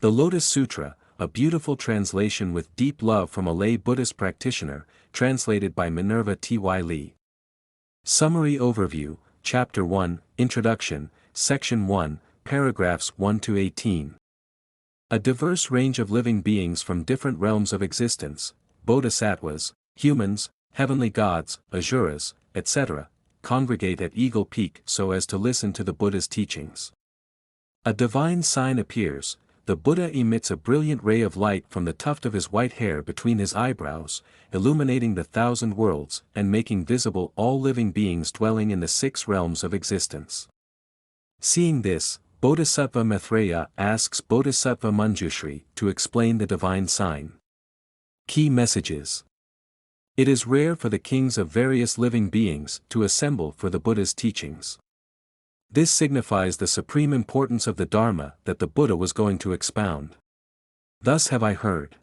The Lotus Sutra, a beautiful translation with deep love from a lay Buddhist practitioner, translated by Minerva T.Y. Lee. Summary Overview, Chapter 1, Introduction, Section 1, Paragraphs 1 to 18. A diverse range of living beings from different realms of existence, bodhisattvas, humans, heavenly gods, asuras, etc., congregate at Eagle Peak so as to listen to the Buddha's teachings. A divine sign appears. The Buddha emits a brilliant ray of light from the tuft of his white hair between his eyebrows, illuminating the 1,000 worlds and making visible all living beings dwelling in the 6 realms of existence. Seeing this, Bodhisattva Maitreya asks Bodhisattva Manjushri to explain the divine sign. Key messages. It is rare for the kings of various living beings to assemble for the Buddha's teachings. This signifies the supreme importance of the Dharma that the Buddha was going to expound. Thus have I heard.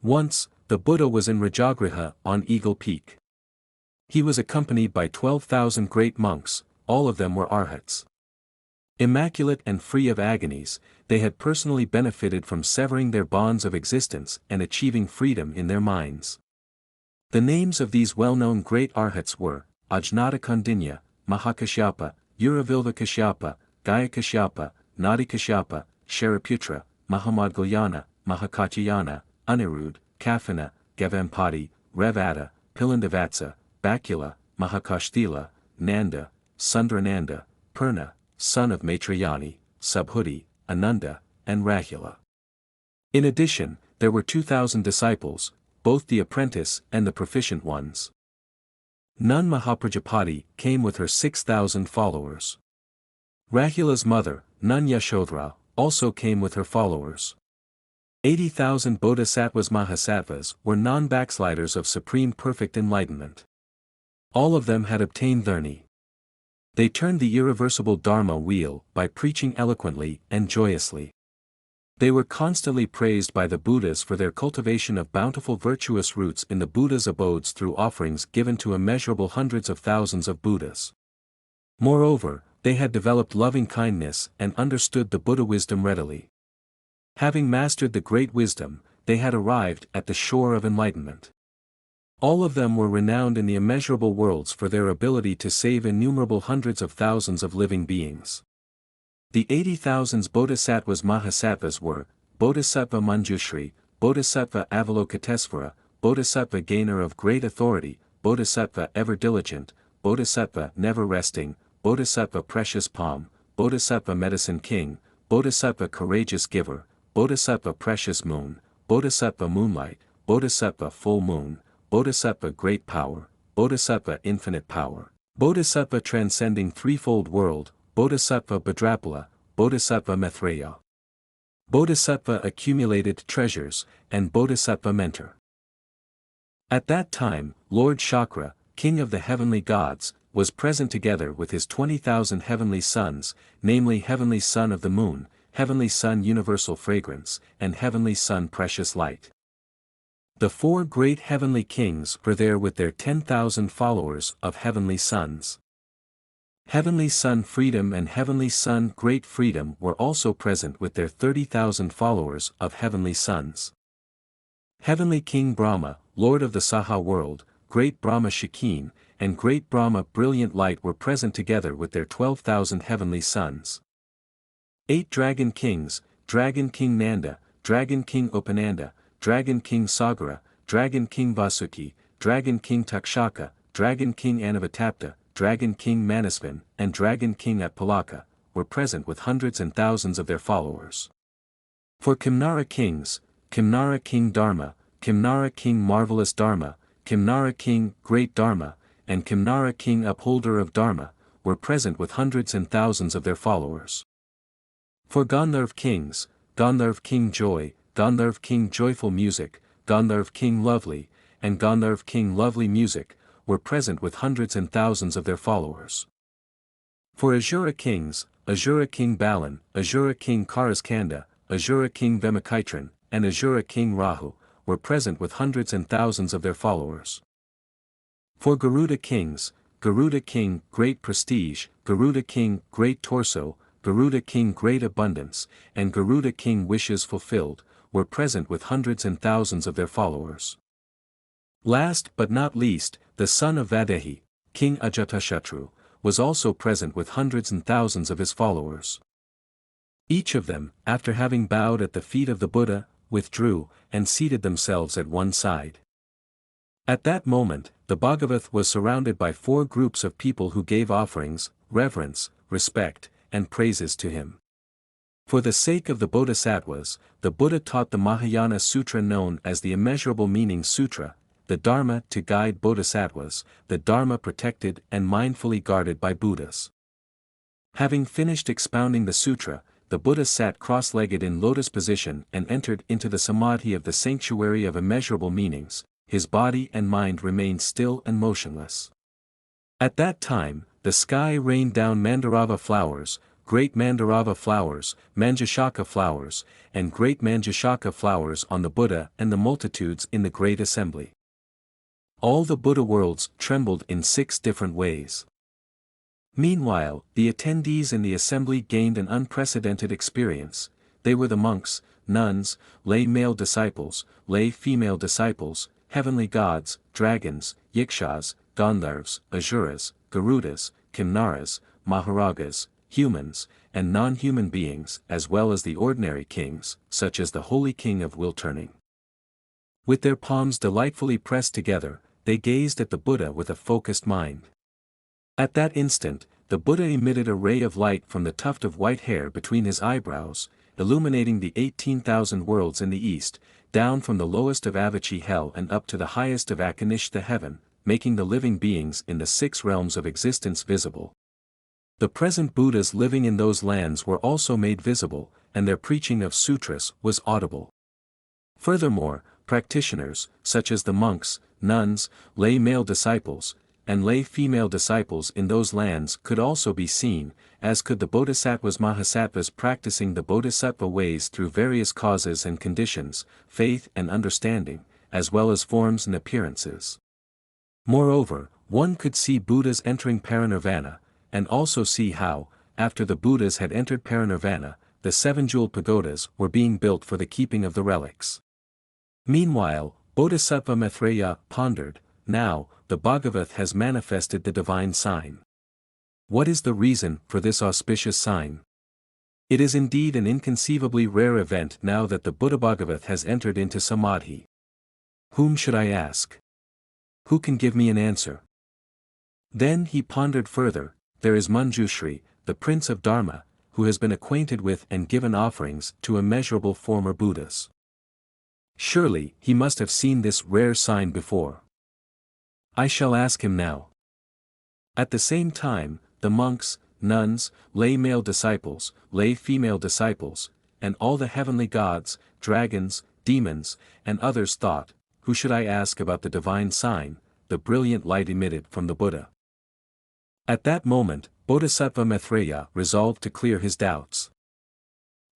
Once, the Buddha was in Rajagriha on Eagle Peak. He was accompanied by 12,000 great monks, all of them were arhats. Immaculate and free of agonies, they had personally benefited from severing their bonds of existence and achieving freedom in their minds. The names of these well-known great arhats were Ajnata Kandinya, Mahakashyapa, Uravilvakashyapa, Gayakashyapa, Nadikashyapa, Shariputra, Mahamadgalyana, Mahakatyayana, Anirudh, Kafana, Gavampati, Revata, Pilandavatsa, Bakula, Mahakashtila, Nanda, Sundrananda, Purna, son of Maitreyani, Subhuti, Ananda, and Rahula. In addition, there were 2,000 disciples, both the apprentice and the proficient ones. Nun Mahaprajapati came with her 6,000 followers. Rahula's mother, Nun Yashodhara, also came with her followers. 80,000 bodhisattvas mahasattvas were non-backsliders of supreme perfect enlightenment. All of them had obtained dharni. They turned the irreversible Dharma wheel by preaching eloquently and joyously. They were constantly praised by the Buddhas for their cultivation of bountiful virtuous roots in the Buddha's abodes through offerings given to immeasurable hundreds of thousands of Buddhas. Moreover, they had developed loving kindness and understood the Buddha wisdom readily. Having mastered the great wisdom, they had arrived at the shore of enlightenment. All of them were renowned in the immeasurable worlds for their ability to save innumerable hundreds of thousands of living beings. The 80,000 bodhisattvas mahasattvas were, Bodhisattva Manjushri, Bodhisattva Avalokitesvara, Bodhisattva Gainer of Great Authority, Bodhisattva Ever Diligent, Bodhisattva Never Resting, Bodhisattva Precious Palm, Bodhisattva Medicine King, Bodhisattva Courageous Giver, Bodhisattva Precious Moon, Bodhisattva Moonlight, Bodhisattva Full Moon, Bodhisattva Great Power, Bodhisattva Infinite Power, Bodhisattva Transcending Threefold World, Bodhisattva Bhadrapala, Bodhisattva Maitreya. Bodhisattva Accumulated Treasures, and Bodhisattva Mentor. At that time, Lord Shakra, king of the heavenly gods, was present together with his 20,000 heavenly sons, namely Heavenly Son of the Moon, Heavenly Son Universal Fragrance, and Heavenly Son Precious Light. The 4 great heavenly kings were there with their 10,000 followers of heavenly sons. Heavenly Son Freedom and Heavenly Son Great Freedom were also present with their 30,000 followers of heavenly sons. Heavenly King Brahma, Lord of the Saha world, Great Brahma Shakeen, and Great Brahma Brilliant Light were present together with their 12,000 heavenly sons. 8 Dragon Kings, Dragon King Nanda, Dragon King Upananda, Dragon King Sagara, Dragon King Vasuki, Dragon King Takshaka, Dragon King Anavatapta, Dragon King Manasvan, and Dragon King Atpalaka, were present with hundreds and thousands of their followers. For Kimnara kings, Kimnara King Dharma, Kimnara King Marvelous Dharma, Kimnara King Great Dharma, and Kimnara King Upholder of Dharma, were present with hundreds and thousands of their followers. For Gandharv kings, Gandharv King Joy, Gandharv King Joyful Music, Gandharv King Lovely, and Gandharv King Lovely Music, were present with hundreds and thousands of their followers. For Asura kings, Asura King Balan, Asura King Karaskanda, Asura King Vemakitran, and Asura King Rahu, were present with hundreds and thousands of their followers. For Garuda kings, Garuda King Great Prestige, Garuda King Great Torso, Garuda King Great Abundance, and Garuda King Wishes Fulfilled, were present with hundreds and thousands of their followers. Last but not least, the son of Vaidehi, King Ajatashatru, was also present with hundreds and thousands of his followers. Each of them, after having bowed at the feet of the Buddha, withdrew, and seated themselves at one side. At that moment, the Bhagavath was surrounded by 4 groups of people who gave offerings, reverence, respect, and praises to him. For the sake of the Bodhisattvas, the Buddha taught the Mahayana Sutra known as the Immeasurable Meaning Sutra, the Dharma to guide Bodhisattvas, the Dharma protected and mindfully guarded by Buddhas. Having finished expounding the sutra, the Buddha sat cross-legged in lotus position and entered into the Samadhi of the sanctuary of immeasurable meanings. His body and mind remained still and motionless. At that time, the sky rained down Mandarava flowers, great Mandarava flowers, Manjushaka flowers, and great Manjushaka flowers on the Buddha and the multitudes in the great assembly. All the Buddha worlds trembled in 6 different ways. Meanwhile, the attendees in the assembly gained an unprecedented experience. They were the monks, nuns, lay male disciples, lay female disciples, heavenly gods, dragons, yakshas, gandharvas, asuras, garudas, kinnaras, maharagas, humans, and non-human beings, as well as the ordinary kings, such as the holy king of will turning. With their palms delightfully pressed together, they gazed at the Buddha with a focused mind. At that instant, the Buddha emitted a ray of light from the tuft of white hair between his eyebrows, illuminating the 18,000 worlds in the east, down from the lowest of Avachi hell and up to the highest of Akanishta heaven, making the living beings in the 6 realms of existence visible. The present Buddhas living in those lands were also made visible, and their preaching of sutras was audible. Furthermore, practitioners, such as the monks, nuns, lay male disciples, and lay female disciples in those lands could also be seen, as could the bodhisattvas mahasattvas practicing the bodhisattva ways through various causes and conditions, faith and understanding, as well as forms and appearances. Moreover, one could see Buddhas entering parinirvana, and also see how, after the Buddhas had entered parinirvana, the 7-jeweled pagodas were being built for the keeping of the relics. Meanwhile, Bodhisattva Maitreya pondered, now, the Bhagavath has manifested the divine sign. What is the reason for this auspicious sign? It is indeed an inconceivably rare event now that the Buddha Bhagavath has entered into Samadhi. Whom should I ask? Who can give me an answer? Then he pondered further, there is Manjushri, the Prince of Dharma, who has been acquainted with and given offerings to immeasurable former Buddhas. Surely, he must have seen this rare sign before. I shall ask him now. At the same time, the monks, nuns, lay male disciples, lay female disciples, and all the heavenly gods, dragons, demons, and others thought, who should I ask about the divine sign, the brilliant light emitted from the Buddha? At that moment, Bodhisattva Maitreya resolved to clear his doubts.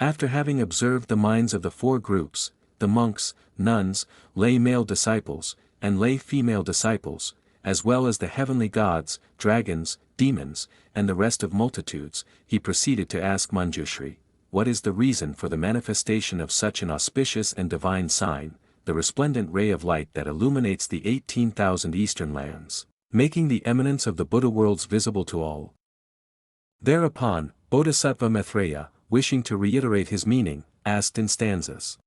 After having observed the minds of the 4 groups, the monks, nuns, lay male disciples, and lay female disciples, as well as the heavenly gods, dragons, demons, and the rest of multitudes, he proceeded to ask Manjushri, what is the reason for the manifestation of such an auspicious and divine sign, the resplendent ray of light that illuminates the 18,000 eastern lands, making the eminence of the Buddha worlds visible to all? Thereupon, Bodhisattva Maitreya, wishing to reiterate his meaning, asked in stanzas.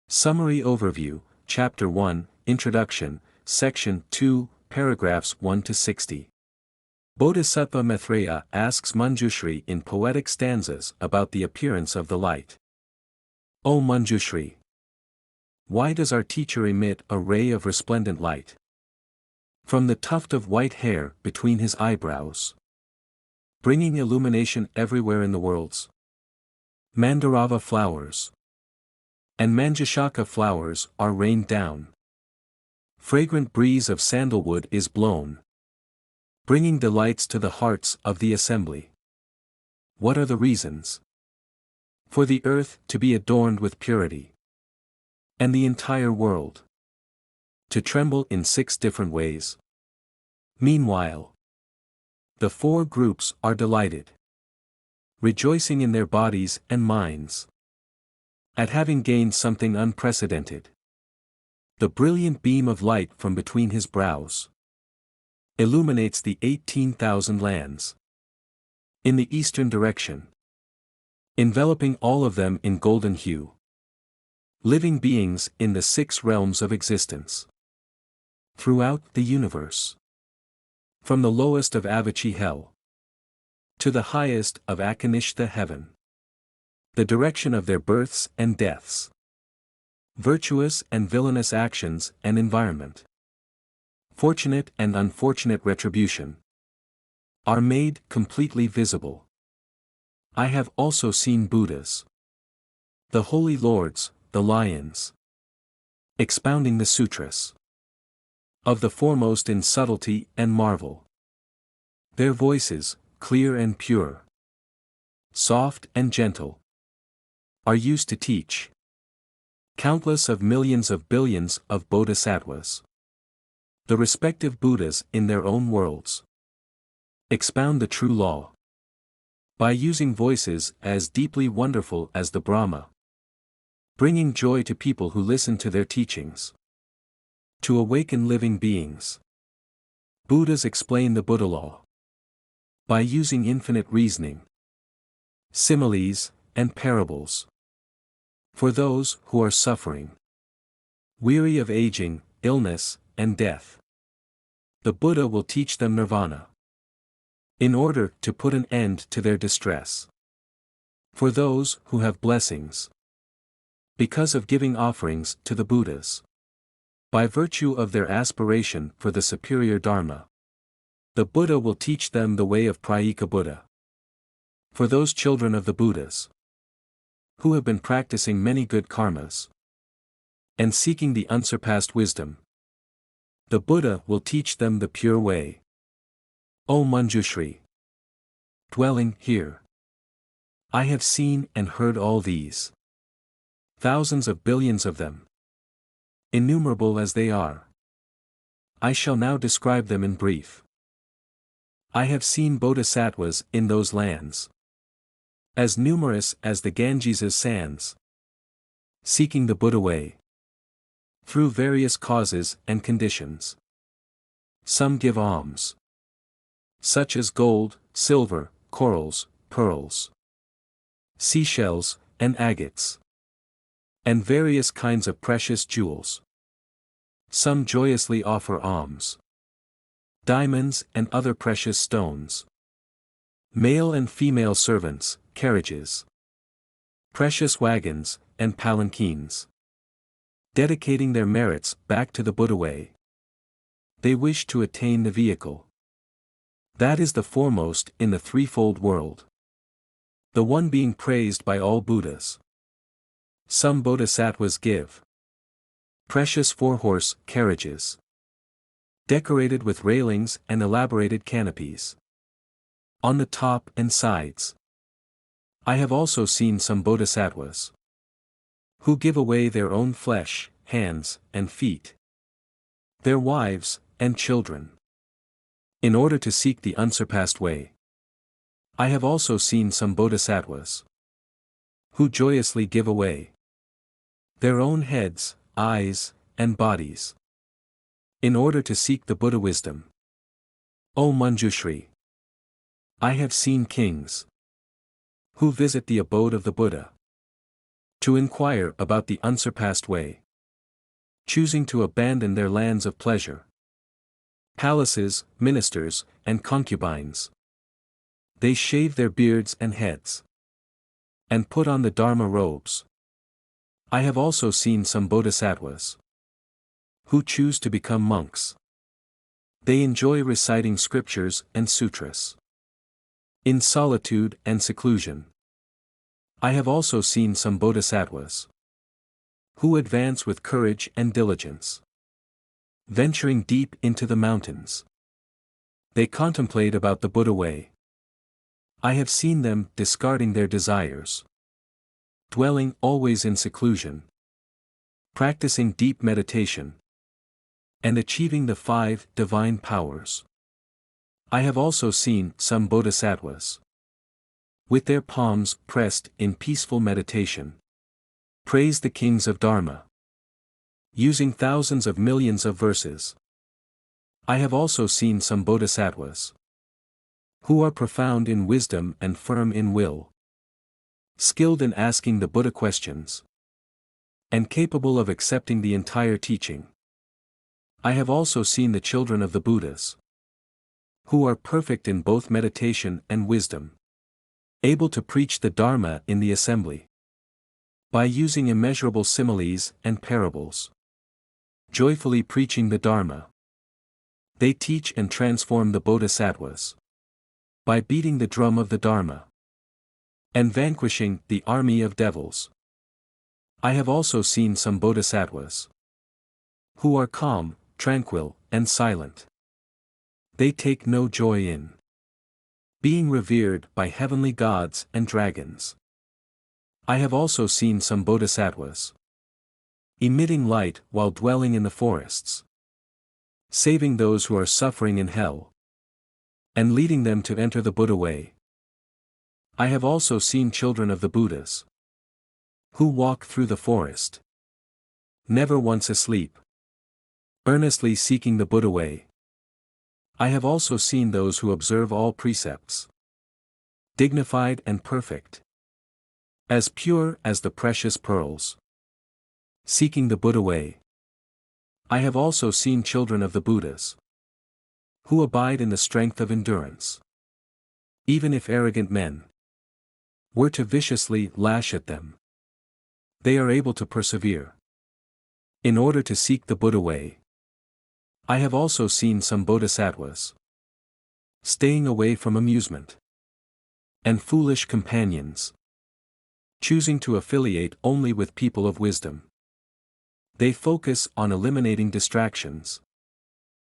Summary Overview, Chapter 1, Introduction, Section 2, Paragraphs 1 to 60. Bodhisattva Maitreya asks Manjushri in poetic stanzas about the appearance of the light. O Manjushri! Why does our teacher emit a ray of resplendent light? From the tuft of white hair between his eyebrows, bringing illumination everywhere in the worlds. Mandarava flowers and Manjushaka flowers are rained down. Fragrant breeze of sandalwood is blown, bringing delights to the hearts of the assembly. What are the reasons? For the earth to be adorned with purity, and the entire world to tremble in 6 different ways. Meanwhile, the 4 groups are delighted. rejoicing in their bodies and minds at having gained something unprecedented. The brilliant beam of light from between his brows illuminates the 18,000 lands in the eastern direction, enveloping all of them in golden hue. Living beings in the 6 realms of existence throughout the universe. From the lowest of Avachi hell to the highest of Akanishta heaven. The direction of their births and deaths. Virtuous and villainous actions and environment. Fortunate and unfortunate retribution are made completely visible. I have also seen Buddhas, the holy lords, the lions, expounding the sutras of the foremost in subtlety and marvel. Their voices, clear and pure, soft and gentle, are used to teach countless of millions of billions of bodhisattvas. The respective Buddhas in their own worlds expound the true law by using voices as deeply wonderful as the Brahma, bringing joy to people who listen to their teachings. To awaken living beings, Buddhas explain the Buddha law by using infinite reasoning, similes, and parables. For those who are suffering, weary of aging, illness, and death, the Buddha will teach them nirvana in order to put an end to their distress. For those who have blessings because of giving offerings to the Buddhas, by virtue of their aspiration for the superior Dharma, the Buddha will teach them the way of Prayika Buddha. For those children of the Buddhas who have been practicing many good karmas and seeking the unsurpassed wisdom, the Buddha will teach them the pure way. O Manjushri, dwelling here, I have seen and heard all these, thousands of billions of them, innumerable as they are. I shall now describe them in brief. I have seen bodhisattvas in those lands, as numerous as the Ganges' sands, seeking the Buddha way, through various causes and conditions. Some give alms, such as gold, silver, corals, pearls, seashells, and agates, and various kinds of precious jewels. Some joyously offer alms, diamonds and other precious stones, male and female servants, carriages, precious wagons, and palanquins, dedicating their merits back to the Buddha way. They wish to attain the vehicle that is the foremost in the threefold world, the one being praised by all Buddhas. Some bodhisattvas give precious 4-horse carriages, decorated with railings and elaborated canopies on the top and sides. I have also seen some bodhisattvas who give away their own flesh, hands, and feet, their wives, and children, in order to seek the unsurpassed way. I have also seen some bodhisattvas who joyously give away their own heads, eyes, and bodies, in order to seek the Buddha wisdom. O Manjushri, I have seen kings who visit the abode of the Buddha to inquire about the unsurpassed way, choosing to abandon their lands of pleasure, palaces, ministers, and concubines. They shave their beards and heads, and put on the Dharma robes. I have also seen some bodhisattvas who choose to become monks. They enjoy reciting scriptures and sutras in solitude and seclusion. I have also seen some bodhisattvas who advance with courage and diligence, venturing deep into the mountains. They contemplate about the Buddha way. I have seen them discarding their desires, dwelling always in seclusion, practicing deep meditation, and achieving the 5 divine powers. I have also seen some bodhisattvas with their palms pressed in peaceful meditation. Praise the kings of Dharma. Using thousands of millions of verses. I have also seen some bodhisattvas who are profound in wisdom and firm in will, skilled in asking the Buddha questions, and capable of accepting the entire teaching. I have also seen the children of the Buddhas, who are perfect in both meditation and wisdom, able to preach the Dharma in the assembly, by using immeasurable similes and parables, joyfully preaching the Dharma. They teach and transform the bodhisattvas by beating the drum of the Dharma and vanquishing the army of devils. I have also seen some bodhisattvas who are calm, tranquil, and silent. They take no joy in being revered by heavenly gods and dragons. I have also seen some bodhisattvas emitting light while dwelling in the forests, saving those who are suffering in hell, and leading them to enter the Buddha way. I have also seen children of the Buddhas who walk through the forest, never once asleep, earnestly seeking the Buddha way. I have also seen those who observe all precepts, dignified and perfect, as pure as the precious pearls, seeking the Buddha way. I have also seen children of the Buddhas who abide in the strength of endurance. Even if arrogant men were to viciously lash at them, they are able to persevere in order to seek the Buddha way. I have also seen some bodhisattvas staying away from amusement and foolish companions, choosing to affiliate only with people of wisdom. They focus on eliminating distractions,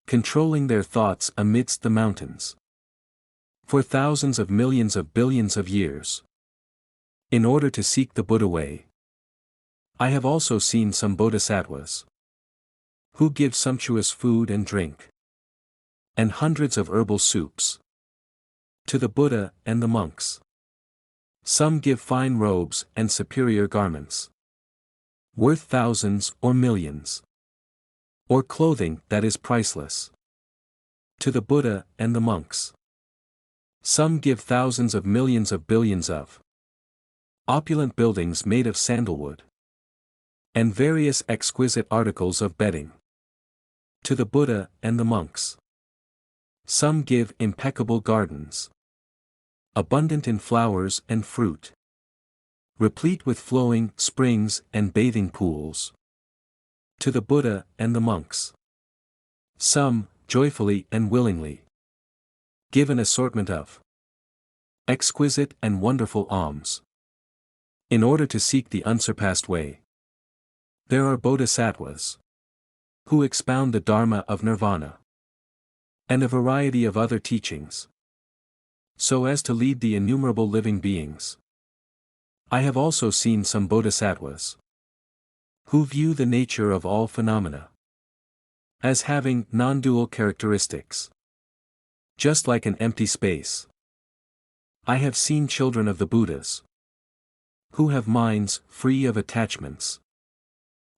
controlling their thoughts amidst the mountains, for thousands of millions of billions of years, in order to seek the Buddha way. I have also seen some bodhisattvas who give sumptuous food and drink, and hundreds of herbal soups, to the Buddha and the monks. Some give fine robes and superior garments, worth thousands or millions, or clothing that is priceless, to the Buddha and the monks. Some give thousands of millions of billions of opulent buildings made of sandalwood, and various exquisite articles of bedding, to the Buddha and the monks. Some give impeccable gardens, abundant in flowers and fruit, replete with flowing springs and bathing pools, to the Buddha and the monks. Some, joyfully and willingly, give an assortment of exquisite and wonderful alms, in order to seek the unsurpassed way. There are bodhisattvas who expound the Dharma of Nirvana, and a variety of other teachings, so as to lead the innumerable living beings. I have also seen some bodhisattvas who view the nature of all phenomena as having non-dual characteristics, just like an empty space. I have seen children of the Buddhas who have minds free of attachments.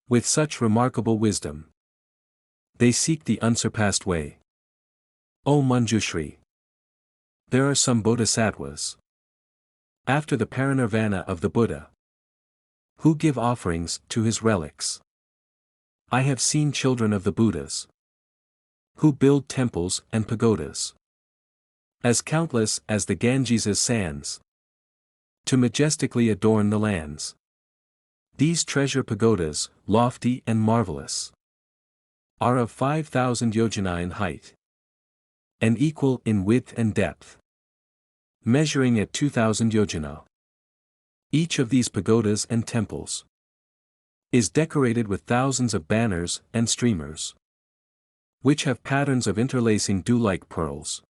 With such remarkable wisdom, they seek the unsurpassed way. O Manjushri, there are some bodhisattvas after the parinirvana of the Buddha who give offerings to his relics. I have seen children of the Buddhas who build temples and pagodas, as countless as the Ganges' sands, to majestically adorn the lands. These treasure pagodas, lofty and marvelous, are of 5,000 yojana in height, and equal in width and depth, measuring at 2,000 yojana. Each of these pagodas and temples is decorated with thousands of banners and streamers, which have patterns of interlacing dew-like pearls,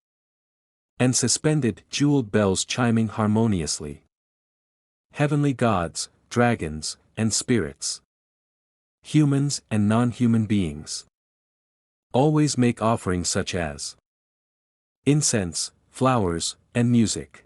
and suspended jeweled bells chiming harmoniously. Heavenly gods, dragons, and spirits, humans and non-human beings, always make offerings such as incense, flowers, and music.